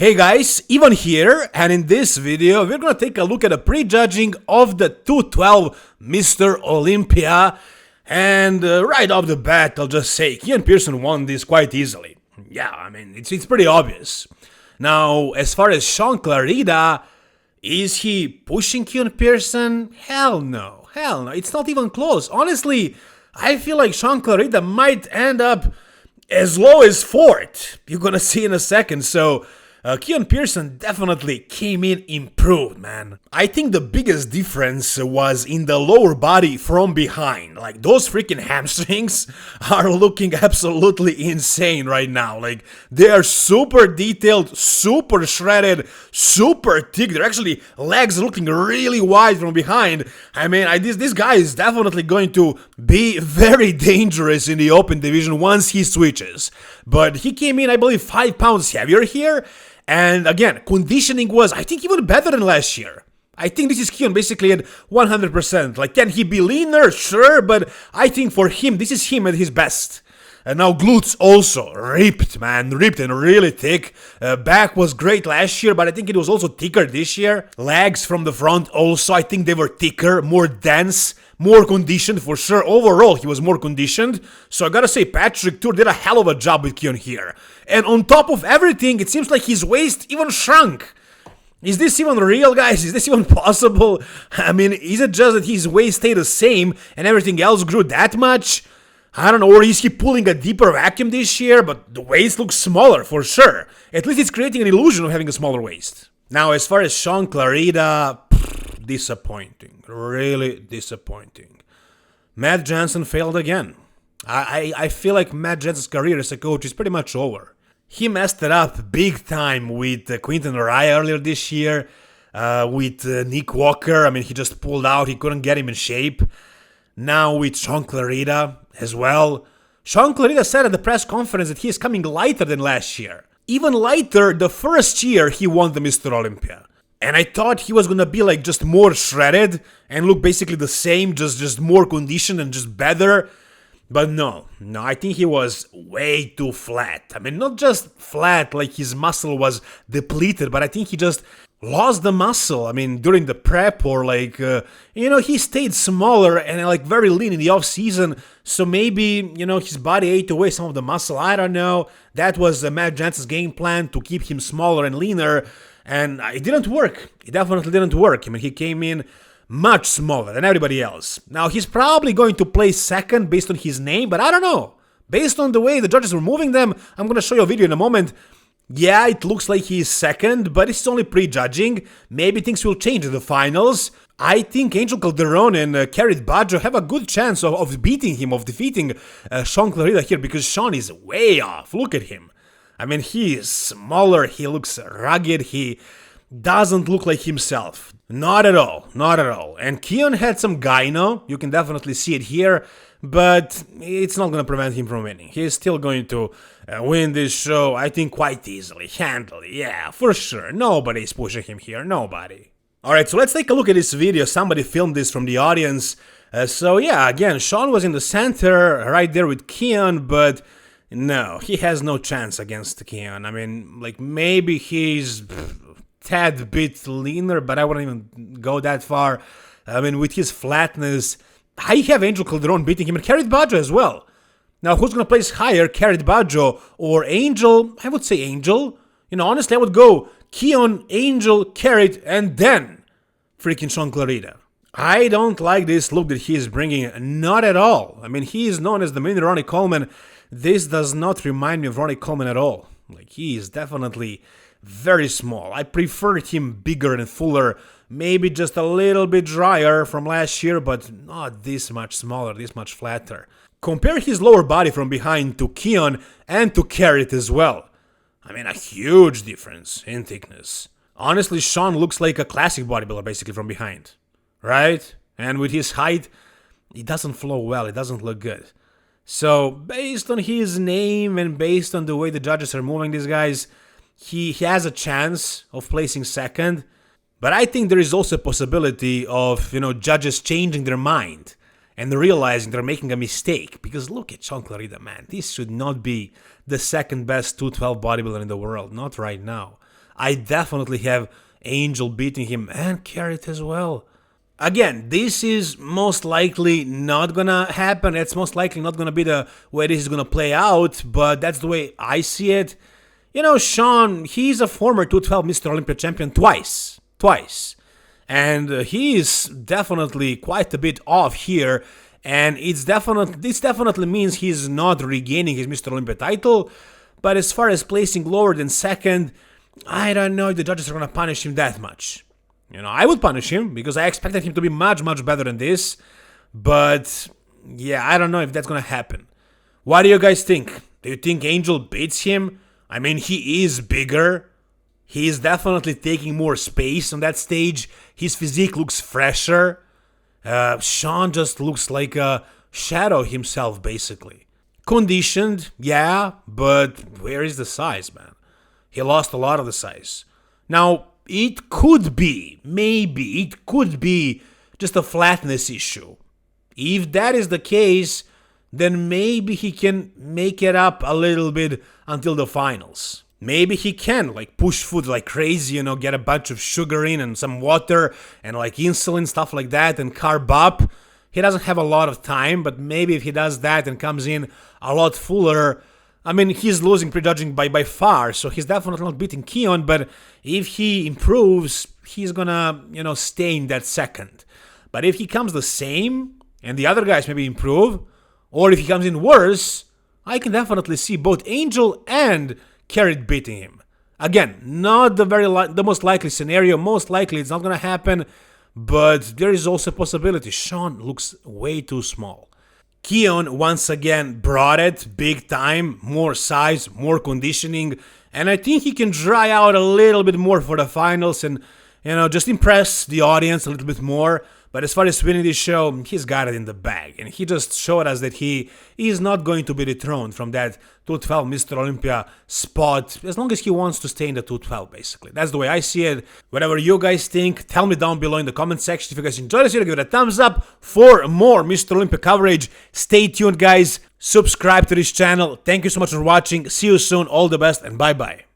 Hey guys, Ivan here, and in this video we're gonna take a look at a prejudging of the 212 Mr. Olympia. And right off the bat, I'll just say Keone Pearson won this quite easily. Yeah, I mean, it's pretty obvious. Now, as far as Sean Clarida, is he pushing Keone Pearson? Hell no, it's not even close. Honestly, I feel like Sean Clarida might end up as low as 4th. You're gonna see in a second, so Keone Pearson definitely came in improved, man. I think the biggest difference was in the lower body from behind. Like, those freaking hamstrings are looking absolutely insane right now. Like, they are super detailed, super shredded, super thick. They're actually legs looking really wide from behind. I mean, this guy is definitely going to be very dangerous in the open division once he switches. But he came in, I believe, 5 pounds heavier here. And again, conditioning was, I think, even better than last year. I think this is Keone basically at 100%. Like, can he be leaner? Sure, but I think for him, this is him at his best. And now glutes also ripped, man, ripped and really thick. Back was great last year, but I think it was also thicker this year. Legs from the front also, I think they were thicker, more dense, more conditioned for sure. Overall, he was more conditioned. So I gotta say, Patrick Tour did a hell of a job with Keone here. And on top of everything, it seems like his waist even shrunk. Is this even real, guys? Is this even possible? I mean, is it just that his waist stayed the same and everything else grew that much? I don't know, or is he pulling a deeper vacuum this year? But the waist looks smaller for sure. At least it's creating an illusion of having a smaller waist. Now, as far as Sean Clarida, disappointing. Really disappointing. Matt Jansen failed again. I feel like Matt Jansen's career as a coach is pretty much over. He messed it up big time with Quinton Araya earlier this year, with Nick Walker. I mean, he just pulled out. He couldn't get him in shape. Now with Sean Clarida as well. Sean Clarida said at the press conference that he is coming lighter than last year. Even lighter the first year he won the Mr. Olympia. And I thought he was gonna be like just more shredded and look basically the same, just more conditioned and just better. But no, I think he was way too flat. I mean, not just flat like his muscle was depleted, but I think he just lost the muscle. I mean, during the prep or like, he stayed smaller and like very lean in the off season. So maybe, his body ate away some of the muscle. I don't know. That was Matt Jansen's game plan to keep him smaller and leaner. And it didn't work. It definitely didn't work. I mean, he came in much smaller than everybody else. Now, he's probably going to place second based on his name, but I don't know. Based on the way the judges were moving them, I'm going to show you a video in a moment. Yeah, it looks like he's second, but it's only prejudging. Maybe things will change in the finals. I think Angel Calderon and Carrot Baggio have a good chance of beating him, of defeating Sean Clarida here, because Sean is way off. Look at him. I mean, he is smaller, he looks rugged, he doesn't look like himself. Not at all. And Keone had some gyno, you can definitely see it here, but it's not going to prevent him from winning. He's still going to win this show, I think, quite easily, handily, yeah, for sure. Nobody's pushing him here, nobody. Alright, so let's take a look at this video. Somebody filmed this from the audience. So yeah, again, Sean was in the center, right there with Keone, but no, he has no chance against Keone. I mean, like, maybe he's tad bit leaner, but I wouldn't even go that far. I mean, with his flatness, I have Angel Calderon beating him and Carrot Baggio as well. Now, who's going to place higher, Carrot Baggio or Angel? I would say Angel. Honestly, I would go Keone, Angel, Carrot, and then freaking Sean Clarida. I don't like this look that he is bringing, not at all. I mean, he is known as the mini Ronnie Coleman. This does not remind me of Ronnie Coleman at all. Like, he is definitely very small. I preferred him bigger and fuller, maybe just a little bit drier from last year, but not this much smaller, this much flatter. Compare his lower body from behind to Keone and to Carrot as well. I mean, a huge difference in thickness. Honestly, Sean looks like a classic bodybuilder basically from behind, right? And with his height, it doesn't flow well, it doesn't look good. So, based on his name and based on the way the judges are moving these guys, he has a chance of placing second. But I think there is also a possibility of, judges changing their mind and realizing they're making a mistake. Because look at Sean Clarida, man. This should not be the second best 212 bodybuilder in the world. Not right now. I definitely have Angel beating him and Carrot as well. Again, this is most likely not gonna happen. It's most likely not gonna be the way this is gonna play out, but that's the way I see it. You know, Sean, he's a former 212 Mr. Olympia champion twice. And he is definitely quite a bit off here, and this definitely means he's not regaining his Mr. Olympia title. But as far as placing lower than second, I don't know if the judges are gonna punish him that much. You know, I would punish him because I expected him to be much better than this. But yeah, I don't know if that's gonna happen. What do you guys think? Do you think Angel beats him? I mean, he is bigger. He is definitely taking more space on that stage. His physique looks fresher. Sean just looks like a shadow himself, basically. Conditioned, yeah, but where is the size, man? He lost a lot of the size. Now, it could be, maybe, it could be just a flatness issue. If that is the case, then maybe he can make it up a little bit until the finals. Maybe he can, like, push food like crazy, you know, get a bunch of sugar in and some water and, like, insulin, stuff like that, and carb up. He doesn't have a lot of time, but maybe if he does that and comes in a lot fuller, I mean, he's losing prejudging by far, so he's definitely not beating Keone, but if he improves, he's gonna, you know, stay in that second. But if he comes the same, and the other guys maybe improve, or if he comes in worse, I can definitely see both Angel and Carrot beating him. Again, not the most likely scenario, most likely it's not gonna happen, but there is also a possibility. Sean looks way too small. Keone once again brought it big time, more size, more conditioning, and I think he can dry out a little bit more for the finals and, you know, just impress the audience a little bit more. But as far as winning this show, he's got it in the bag, and he just showed us that he is not going to be dethroned from that 212 Mr. Olympia spot as long as he wants to stay in the 212, basically. That's the way I see it. Whatever you guys think, tell me down below in the comment section. If you guys enjoyed this video, give it a thumbs up. For more Mr. Olympia coverage, stay tuned, guys. Subscribe to this channel. Thank you so much for watching. See you soon. All the best, and bye-bye.